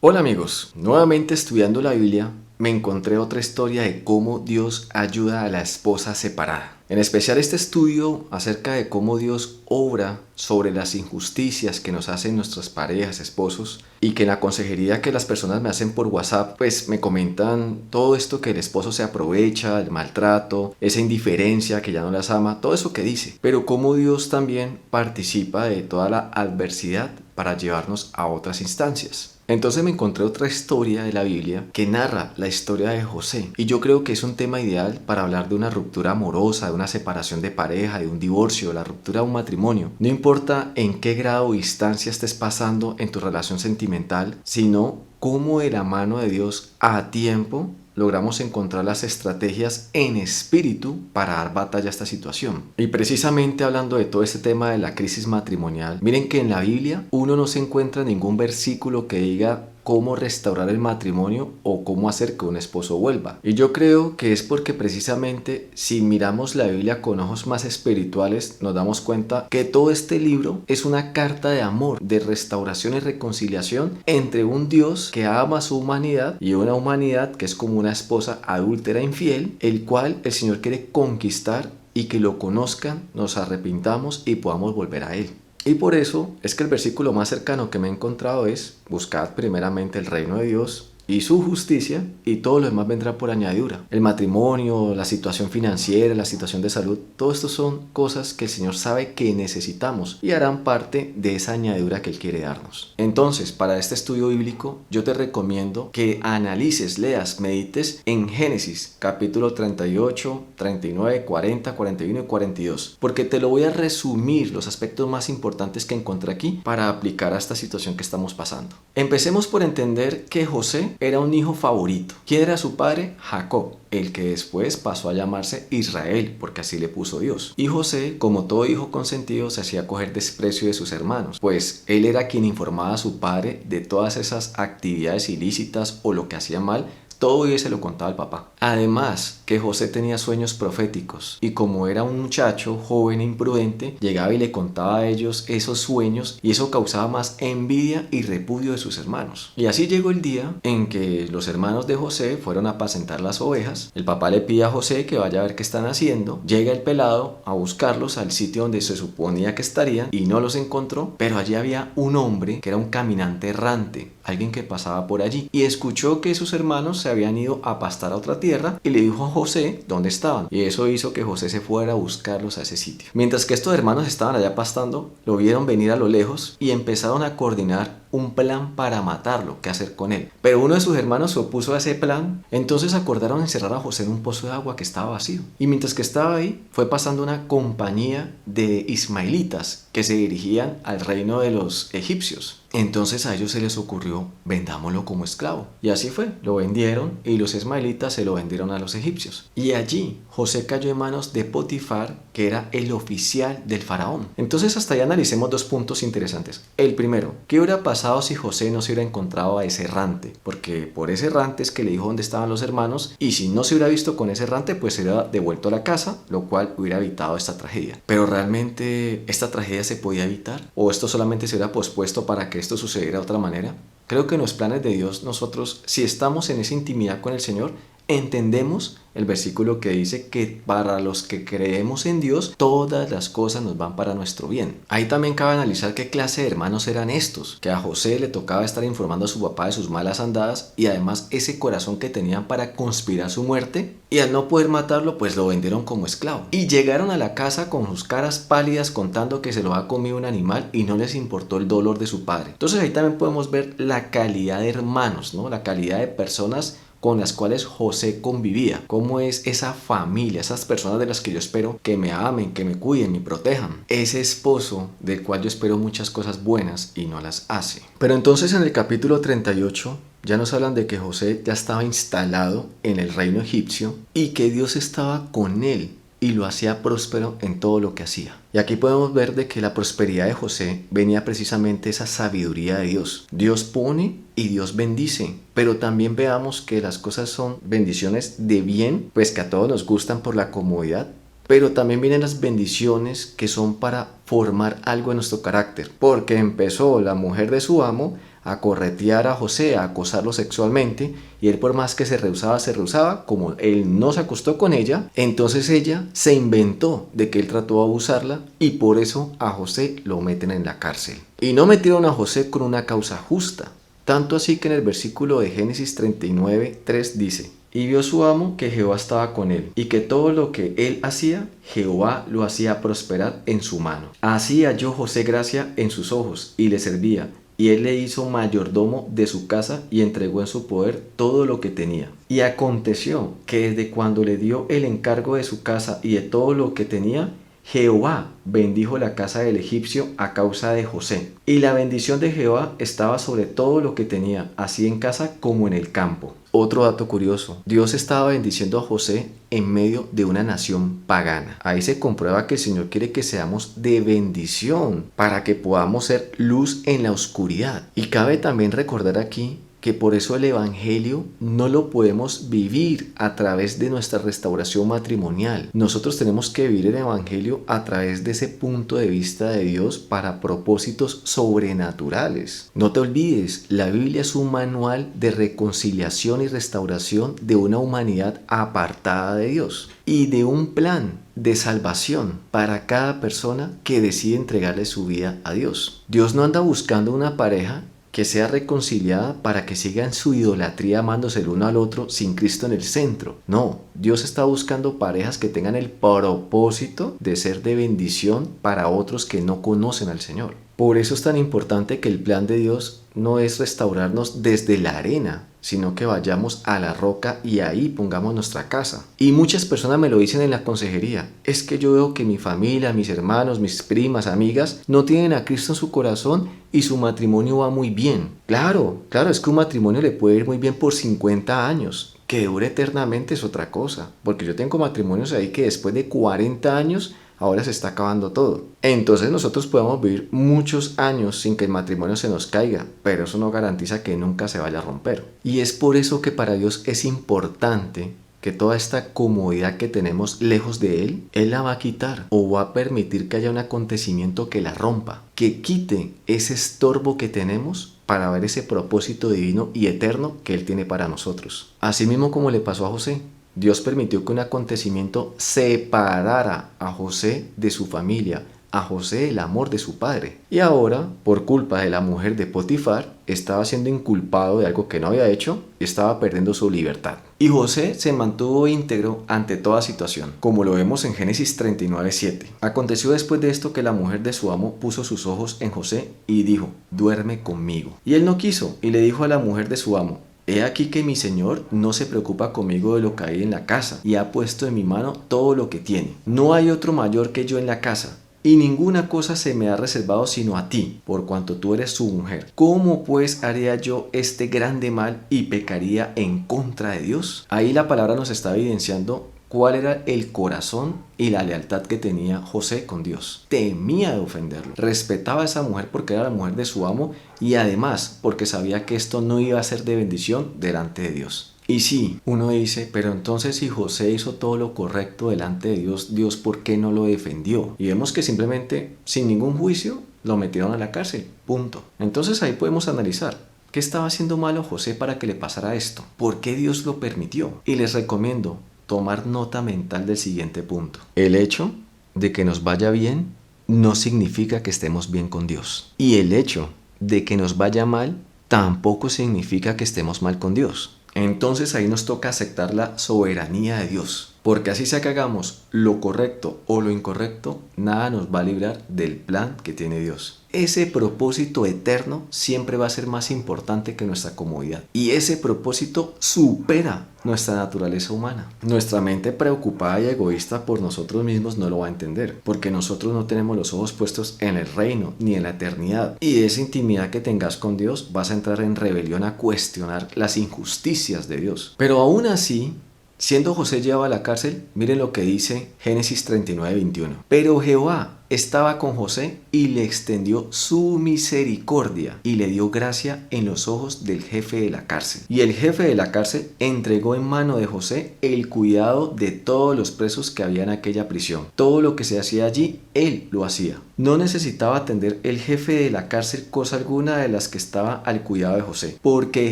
Hola amigos, nuevamente estudiando la Biblia, me encontré otra historia de cómo Dios ayuda a la esposa separada. En especial este estudio acerca de cómo Dios obra sobre las injusticias que nos hacen nuestras parejas, esposos, y que en la consejería que las personas me hacen por WhatsApp, pues me comentan todo esto que el esposo se aprovecha, el maltrato, esa indiferencia que ya no las ama, todo eso que dice. Pero cómo Dios también participa de toda la adversidad para llevarnos a otras instancias. Entonces me encontré otra historia de la Biblia que narra la historia de José, y yo creo que es un tema ideal para hablar de una ruptura amorosa, de una separación de pareja, de un divorcio, la ruptura de un matrimonio. No importa en qué grado o instancia estés pasando en tu relación sentimental, sino cómo de la mano de Dios a tiempo logramos encontrar las estrategias en espíritu para dar batalla a esta situación. Y precisamente hablando de todo este tema de la crisis matrimonial, miren que en la Biblia uno no se encuentra ningún versículo que diga cómo restaurar el matrimonio o cómo hacer que un esposo vuelva. Y yo creo que es porque precisamente si miramos la Biblia con ojos más espirituales nos damos cuenta que todo este libro es una carta de amor, de restauración y reconciliación entre un Dios que ama a su humanidad y una humanidad que es como una esposa adúltera e infiel, el cual el Señor quiere conquistar y que lo conozcan, nos arrepintamos y podamos volver a Él. Y por eso es que el versículo más cercano que me he encontrado es: buscad primeramente el reino de Dios y su justicia, y todo lo demás vendrá por añadidura. El matrimonio, la situación financiera, la situación de salud, todo esto son cosas que el Señor sabe que necesitamos y harán parte de esa añadidura que Él quiere darnos. Entonces, para este estudio bíblico, yo te recomiendo que analices, leas, medites en Génesis, capítulo 38, 39, 40, 41 y 42, porque te lo voy a resumir los aspectos más importantes que encontré aquí para aplicar a esta situación que estamos pasando. Empecemos por entender que José era un hijo favorito. ¿Quién era su padre? Jacob, el que después pasó a llamarse Israel, porque así le puso Dios. Y José, como todo hijo consentido, se hacía coger desprecio de sus hermanos, pues él era quien informaba a su padre de todas esas actividades ilícitas o lo que hacía mal. Todo ello se lo contaba el papá. Además, que José tenía sueños proféticos, y como era un muchacho joven e imprudente, llegaba y le contaba a ellos esos sueños, y eso causaba más envidia y repudio de sus hermanos. Y así llegó el día en que los hermanos de José fueron a apacentar las ovejas. El papá le pide a José que vaya a ver qué están haciendo. Llega el pelado a buscarlos al sitio donde se suponía que estarían y no los encontró, pero allí había un hombre que era un caminante errante, alguien que pasaba por allí, y escuchó que sus hermanos se habían ido a pastar a otra tierra y le dijo a José dónde estaban, y eso hizo que José se fuera a buscarlos a ese sitio. Mientras que estos hermanos estaban allá pastando, lo vieron venir a lo lejos y empezaron a coordinar un plan para matarlo, qué hacer con él. Pero uno de sus hermanos se opuso a ese plan, entonces acordaron encerrar a José en un pozo de agua que estaba vacío. Y mientras que estaba ahí, fue pasando una compañía de ismaelitas que se dirigían al reino de los egipcios. Entonces a ellos se les ocurrió: vendámoslo como esclavo. Y así fue, lo vendieron, y los ismaelitas se lo vendieron a los egipcios. Y allí José cayó en manos de Potifar, que era el oficial del faraón. Entonces hasta ahí analicemos dos puntos interesantes. El primero: ¿qué hubiera pasado si José no se hubiera encontrado a ese errante? Porque por ese errante es que le dijo dónde estaban los hermanos, y si no se hubiera visto con ese errante, pues se hubiera devuelto a la casa, lo cual hubiera evitado esta tragedia. Pero ¿realmente esta tragedia se podía evitar? ¿O esto solamente se hubiera pospuesto para que esto sucediera de otra manera? Creo que en los planes de Dios, nosotros, si estamos en esa intimidad con el Señor, entendemos el versículo que dice que para los que creemos en Dios, todas las cosas nos van para nuestro bien. Ahí también cabe analizar qué clase de hermanos eran estos, que a José le tocaba estar informando a su papá de sus malas andadas, y además ese corazón que tenían para conspirar su muerte, y al no poder matarlo, pues lo vendieron como esclavo. Y llegaron a la casa con sus caras pálidas contando que se lo ha comido un animal y no les importó el dolor de su padre. Entonces ahí también podemos ver la calidad de hermanos, ¿no? La calidad de personas con las cuales José convivía, cómo es esa familia, esas personas de las que yo espero que me amen, que me cuiden, me protejan, ese esposo del cual yo espero muchas cosas buenas y no las hace. Pero entonces en el capítulo 38 ya nos hablan de que José ya estaba instalado en el reino egipcio y que Dios estaba con él y lo hacía próspero en todo lo que hacía. Y aquí podemos ver de que la prosperidad de José venía precisamente esa sabiduría de Dios. Dios pone y Dios bendice, pero también veamos que las cosas son bendiciones de bien, pues que a todos nos gustan por la comodidad, pero también vienen las bendiciones que son para formar algo en nuestro carácter, porque empezó la mujer de su amo a corretear a José, a acosarlo sexualmente, y él por más que se rehusaba, como él no se acostó con ella, entonces ella se inventó de que él trató de abusarla y por eso a José lo meten en la cárcel. Y no metieron a José con una causa justa, tanto así que en el versículo de Génesis 39:3 dice: y vio su amo que Jehová estaba con él, y que todo lo que él hacía, Jehová lo hacía prosperar en su mano. Así halló José gracia en sus ojos, y le servía, y él le hizo mayordomo de su casa, y entregó en su poder todo lo que tenía. Y aconteció que desde cuando le dio el encargo de su casa y de todo lo que tenía, Jehová bendijo la casa del egipcio a causa de José. Y la bendición de Jehová estaba sobre todo lo que tenía, así en casa como en el campo. Otro dato curioso: Dios estaba bendiciendo a José en medio de una nación pagana. Ahí se comprueba que el Señor quiere que seamos de bendición para que podamos ser luz en la oscuridad. Y cabe también recordar aquí que por eso el evangelio no lo podemos vivir a través de nuestra restauración matrimonial. Nosotros tenemos que vivir el evangelio a través de ese punto de vista de Dios para propósitos sobrenaturales. No te olvides, la Biblia es un manual de reconciliación y restauración de una humanidad apartada de Dios y de un plan de salvación para cada persona que decide entregarle su vida a Dios. Dios no anda buscando una pareja que sea reconciliada para que sigan su idolatría amándose el uno al otro sin Cristo en el centro. No, Dios está buscando parejas que tengan el propósito de ser de bendición para otros que no conocen al Señor. Por eso es tan importante que el plan de Dios no es restaurarnos desde la arena, sino que vayamos a la roca y ahí pongamos nuestra casa. Y muchas personas me lo dicen en la consejería: es que yo veo que mi familia, mis hermanos, mis primas, amigas no tienen a Cristo en su corazón y su matrimonio va muy bien. Claro, es que un matrimonio le puede ir muy bien por 50 años. Que dure eternamente es otra cosa, porque yo tengo matrimonios ahí que después de 40 años ahora se está acabando todo. Entonces nosotros podemos vivir muchos años sin que el matrimonio se nos caiga, pero eso no garantiza que nunca se vaya a romper. Y es por eso que para Dios es importante que toda esta comodidad que tenemos lejos de Él la va a quitar o va a permitir que haya un acontecimiento que la rompa, que quite ese estorbo que tenemos para ver ese propósito divino y eterno que Él tiene para nosotros. Así mismo como le pasó a José, Dios permitió que un acontecimiento separara a José de su familia, a José del amor de su padre. Y ahora, por culpa de la mujer de Potifar, estaba siendo inculpado de algo que no había hecho y estaba perdiendo su libertad. Y José se mantuvo íntegro ante toda situación, como lo vemos en Génesis 39:7. Aconteció después de esto que la mujer de su amo puso sus ojos en José y dijo: duerme conmigo. Y él no quiso y le dijo a la mujer de su amo: he aquí que mi señor no se preocupa conmigo de lo que hay en la casa y ha puesto en mi mano todo lo que tiene. No hay otro mayor que yo en la casa, y ninguna cosa se me ha reservado sino a ti, por cuanto tú eres su mujer. ¿Cómo pues haría yo este grande mal y pecaría en contra de Dios? Ahí la palabra nos está evidenciando cuál era el corazón y la lealtad que tenía José con Dios. Temía de ofenderlo. Respetaba a esa mujer porque era la mujer de su amo y además porque sabía que esto no iba a ser de bendición delante de Dios. Y sí, uno dice, pero entonces si José hizo todo lo correcto delante de Dios, ¿Dios por qué no lo defendió? Y vemos que simplemente, sin ningún juicio, lo metieron a la cárcel. Punto. Entonces ahí podemos analizar: ¿qué estaba haciendo malo José para que le pasara esto? ¿Por qué Dios lo permitió? Y les recomiendo tomar nota mental del siguiente punto. El hecho de que nos vaya bien no significa que estemos bien con Dios. Y el hecho de que nos vaya mal tampoco significa que estemos mal con Dios. Entonces ahí nos toca aceptar la soberanía de Dios, porque así sea que hagamos lo correcto o lo incorrecto, nada nos va a librar del plan que tiene Dios. Ese propósito eterno siempre va a ser más importante que nuestra comodidad, y ese propósito supera nuestra naturaleza humana. Nuestra mente preocupada y egoísta por nosotros mismos no lo va a entender, porque nosotros no tenemos los ojos puestos en el reino ni en la eternidad, y de esa intimidad que tengas con Dios vas a entrar en rebelión a cuestionar las injusticias de Dios. Pero aún así, siendo José llevado a la cárcel, miren lo que dice Génesis 39:21. Pero Jehová estaba con José y le extendió su misericordia y le dio gracia en los ojos del jefe de la cárcel. Y el jefe de la cárcel entregó en mano de José el cuidado de todos los presos que había en aquella prisión. Todo lo que se hacía allí, él lo hacía. No necesitaba atender el jefe de la cárcel cosa alguna de las que estaba al cuidado de José, porque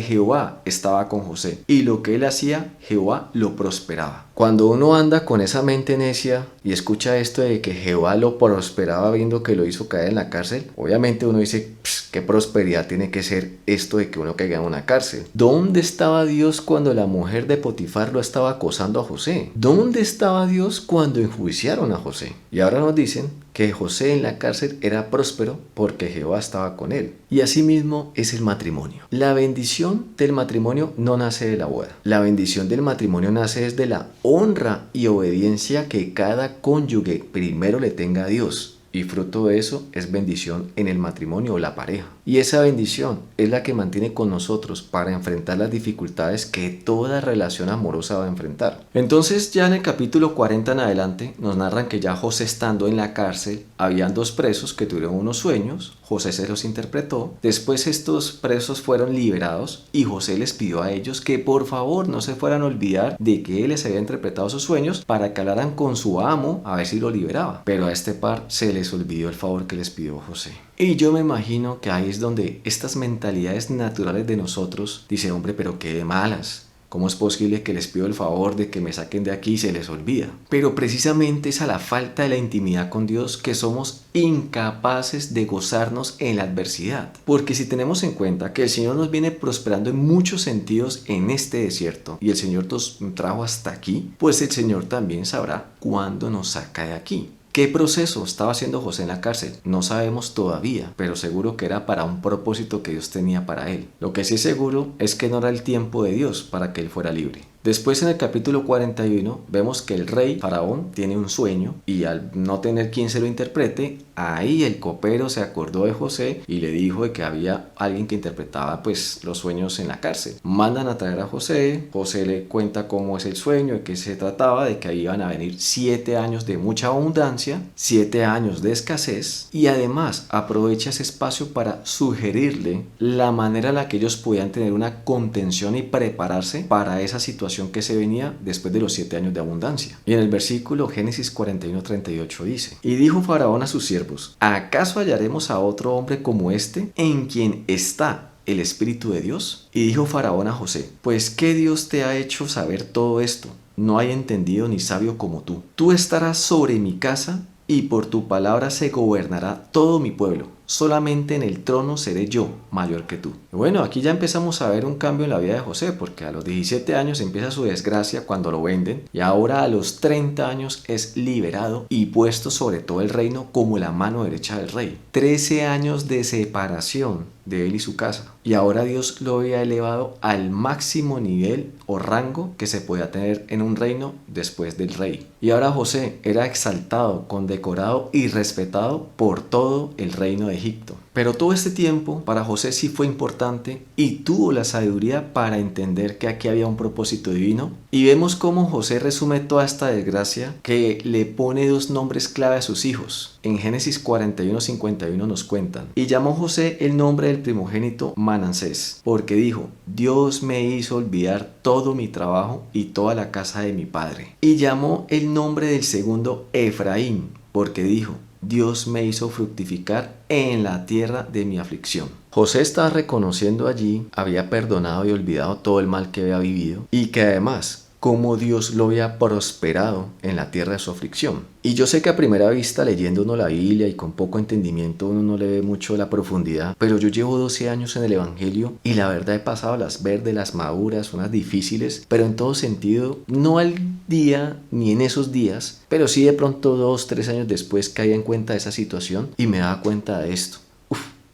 Jehová estaba con José, y lo que él hacía, Jehová lo prosperaba. Cuando uno anda con esa mente necia y escucha esto de que Jehová lo prosperaba viendo que lo hizo caer en la cárcel, obviamente uno dice, qué prosperidad tiene que ser esto de que uno caiga en una cárcel. ¿Dónde estaba Dios cuando la mujer de Potifar lo estaba acosando a José? ¿Dónde estaba Dios cuando enjuiciaron a José? Y ahora nos dicen que José en la cárcel era próspero porque Jehová estaba con él. Y asimismo es el matrimonio. La bendición del matrimonio no nace de la boda. La bendición del matrimonio nace desde la honra y obediencia que cada cónyuge primero le tenga a Dios. Y fruto de eso es bendición en el matrimonio o la pareja. Y esa bendición es la que mantiene con nosotros para enfrentar las dificultades que toda relación amorosa va a enfrentar. Entonces ya en el capítulo 40 en adelante nos narran que ya José estando en la cárcel, habían dos presos que tuvieron unos sueños, José se los interpretó, después estos presos fueron liberados y José les pidió a ellos que por favor no se fueran a olvidar de que él les había interpretado sus sueños para que hablaran con su amo a ver si lo liberaba. Pero a este par se les olvidó el favor que les pidió José. Y yo me imagino que ahí es donde estas mentalidades naturales de nosotros dicen, hombre, pero qué de malas. ¿Cómo es posible que les pido el favor de que me saquen de aquí y se les olvida? Pero precisamente es a la falta de la intimidad con Dios que somos incapaces de gozarnos en la adversidad. Porque si tenemos en cuenta que el Señor nos viene prosperando en muchos sentidos en este desierto y el Señor nos trajo hasta aquí, pues el Señor también sabrá cuándo nos saca de aquí. ¿Qué proceso estaba haciendo José en la cárcel? No sabemos todavía, pero seguro que era para un propósito que Dios tenía para él. Lo que sí es seguro es que no era el tiempo de Dios para que él fuera libre. Después en el capítulo 41 vemos que el rey Faraón tiene un sueño y al no tener quien se lo interprete, ahí el copero se acordó de José y le dijo de que había alguien que interpretaba pues los sueños en la cárcel. Mandan a traer a José, José le cuenta cómo es el sueño, de qué se trataba, de que ahí iban a venir 7 años de mucha abundancia, 7 años de escasez y además aprovecha ese espacio para sugerirle la manera en la que ellos podían tener una contención y prepararse para esa situación que se venía después de los 7 años de abundancia. Y en el versículo Génesis 41:38 dice: Y dijo Faraón a sus siervos: ¿acaso hallaremos a otro hombre como este, en quien está el Espíritu de Dios? Y dijo Faraón a José: Pues ¿qué Dios te ha hecho saber todo esto? No hay entendido ni sabio como tú. Tú estarás sobre mi casa, y por tu palabra se gobernará todo mi pueblo. Solamente en el trono seré yo mayor que tú. Y bueno, aquí ya empezamos a ver un cambio en la vida de José, porque a los 17 años empieza su desgracia cuando lo venden, y ahora a los 30 años es liberado y puesto sobre todo el reino como la mano derecha del rey. 13 años de separación de él y su casa. Y ahora Dios lo había elevado al máximo nivel o rango que se podía tener en un reino después del rey. Y ahora José era exaltado, condecorado y respetado por todo el reino de Egipto. Pero todo este tiempo para José sí fue importante y tuvo la sabiduría para entender que aquí había un propósito divino. Y vemos cómo José resume toda esta desgracia, que le pone 2 nombres clave a sus hijos. En Génesis 41:51 nos cuentan: y llamó José el nombre del primogénito Manasés, porque dijo: Dios me hizo olvidar todo mi trabajo y toda la casa de mi padre. Y llamó el nombre del segundo Efraín, porque dijo: Dios me hizo fructificar en la tierra de mi aflicción. José estaba reconociendo allí, había perdonado y olvidado todo el mal que había vivido y que además, cómo Dios lo había prosperado en la tierra de su aflicción. Y yo sé que a primera vista, leyendo uno la Biblia y con poco entendimiento, uno no le ve mucho la profundidad, pero yo llevo 12 años en el Evangelio y la verdad he pasado las verdes, las maduras, unas difíciles, pero en todo sentido, no al día ni en esos días, pero sí de pronto 2, 3 años después caía en cuenta de esa situación y me daba cuenta de esto.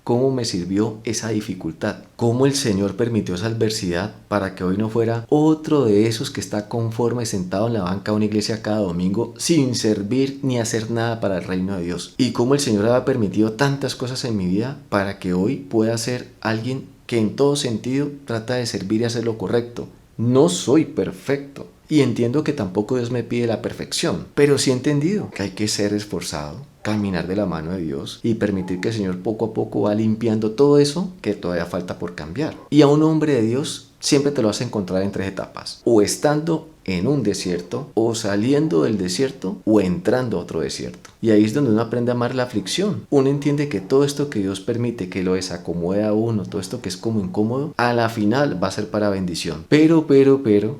¿Cómo me sirvió esa dificultad? ¿Cómo el Señor permitió esa adversidad para que hoy no fuera otro de esos que está conforme sentado en la banca de una iglesia cada domingo sin servir ni hacer nada para el reino de Dios? ¿Y cómo el Señor ha permitido tantas cosas en mi vida para que hoy pueda ser alguien que en todo sentido trata de servir y hacer lo correcto? No soy perfecto. Y entiendo que tampoco Dios me pide la perfección, pero sí he entendido que hay que ser esforzado, caminar de la mano de Dios y permitir que el Señor poco a poco va limpiando todo eso que todavía falta por cambiar. Y a un hombre de Dios siempre te lo vas a encontrar en 3 etapas: o estando en un desierto, o saliendo del desierto, o entrando a otro desierto. Y ahí es donde uno aprende a amar la aflicción. Uno entiende que todo esto que Dios permite, que lo desacomode a uno, todo esto que es como incómodo, a la final va a ser para bendición. Pero,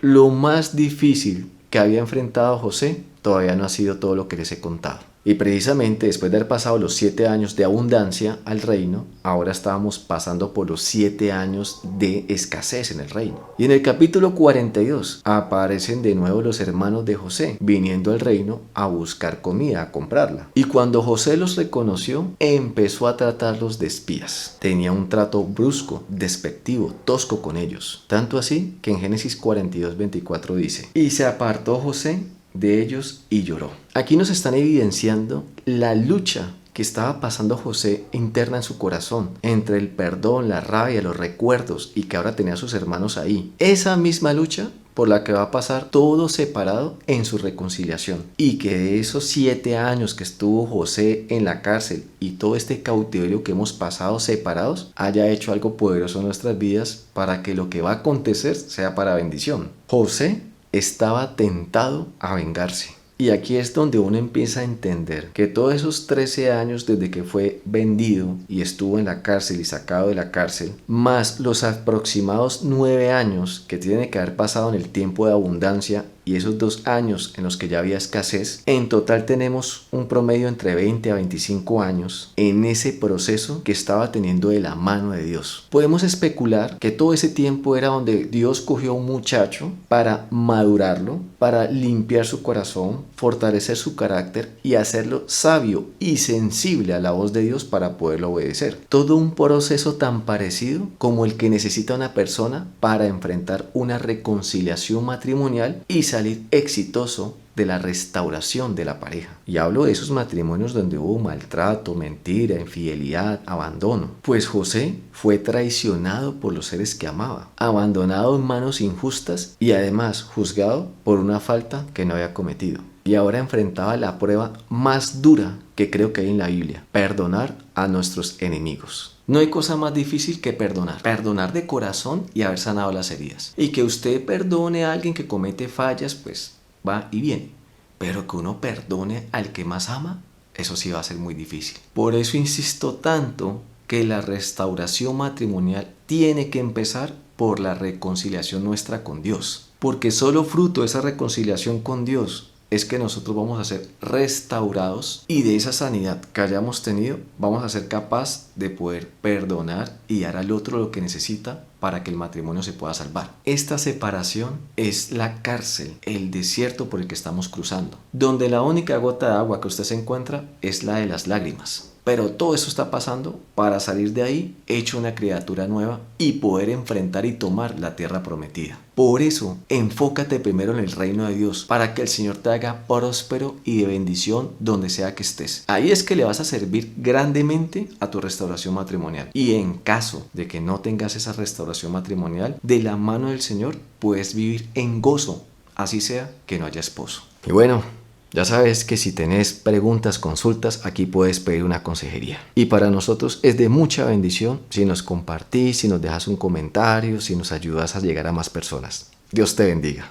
lo más difícil que había enfrentado José todavía no ha sido todo lo que les he contado. Y precisamente después de haber pasado los 7 años de abundancia al reino, ahora estábamos pasando por los 7 años de escasez en el reino. Y en el capítulo 42 aparecen de nuevo los hermanos de José, viniendo al reino a buscar comida, a comprarla. Y cuando José los reconoció, empezó a tratarlos de espías. Tenía un trato brusco, despectivo, tosco con ellos. Tanto así que en Génesis 42:24 dice: y se apartó José de ellos y lloró. Aquí nos están evidenciando la lucha que estaba pasando José interna en su corazón, entre el perdón, la rabia, los recuerdos, y que ahora tenía a sus hermanos ahí. Esa misma lucha por la que va a pasar todo separado en su reconciliación, y que de esos 7 años que estuvo José en la cárcel y todo este cautiverio que hemos pasado separados, haya hecho algo poderoso en nuestras vidas para que lo que va a acontecer sea para bendición. José estaba tentado a vengarse. Y aquí es donde uno empieza a entender que todos esos 13 años desde que fue vendido y estuvo en la cárcel y sacado de la cárcel, más los aproximados 9 años que tiene que haber pasado en el tiempo de abundancia y esos 2 años en los que ya había escasez, en total tenemos un promedio entre 20 a 25 años en ese proceso que estaba teniendo de la mano de Dios. Podemos especular que todo ese tiempo era donde Dios cogió a un muchacho para madurarlo, para limpiar su corazón, fortalecer su carácter y hacerlo sabio y sensible a la voz de Dios para poderlo obedecer. Todo un proceso tan parecido como el que necesita una persona para enfrentar una reconciliación matrimonial y salir exitoso de la restauración de la pareja. Y hablo de esos matrimonios donde hubo maltrato, mentira, infidelidad, abandono. Pues José fue traicionado por los seres que amaba, abandonado en manos injustas y además juzgado por una falta que no había cometido. Y ahora enfrentaba la prueba más dura que creo que hay en la Biblia: perdonar a nuestros enemigos. No hay cosa más difícil que perdonar de corazón y haber sanado las heridas. Y que usted perdone a alguien que comete fallas, pues va y viene. Pero que uno perdone al que más ama, eso sí va a ser muy difícil. Por eso insisto tanto que la restauración matrimonial tiene que empezar por la reconciliación nuestra con Dios. Porque solo fruto de esa reconciliación con Dios es que nosotros vamos a ser restaurados, y de esa sanidad que hayamos tenido vamos a ser capaz de poder perdonar y dar al otro lo que necesita para que el matrimonio se pueda salvar. Esta separación es la cárcel, el desierto por el que estamos cruzando, donde la única gota de agua que usted se encuentra es la de las lágrimas. Pero todo eso está pasando para salir de ahí hecho una criatura nueva y poder enfrentar y tomar la tierra prometida. Por eso, enfócate primero en el reino de Dios, para que el Señor te haga próspero y de bendición donde sea que estés. Ahí es que le vas a servir grandemente a tu restauración matrimonial. Y en caso de que no tengas esa restauración matrimonial, de la mano del Señor puedes vivir en gozo, así sea que no haya esposo. Y bueno, ya sabes que si tenés preguntas, consultas, aquí puedes pedir una consejería. Y para nosotros es de mucha bendición si nos compartís, si nos dejas un comentario, si nos ayudas a llegar a más personas. Dios te bendiga.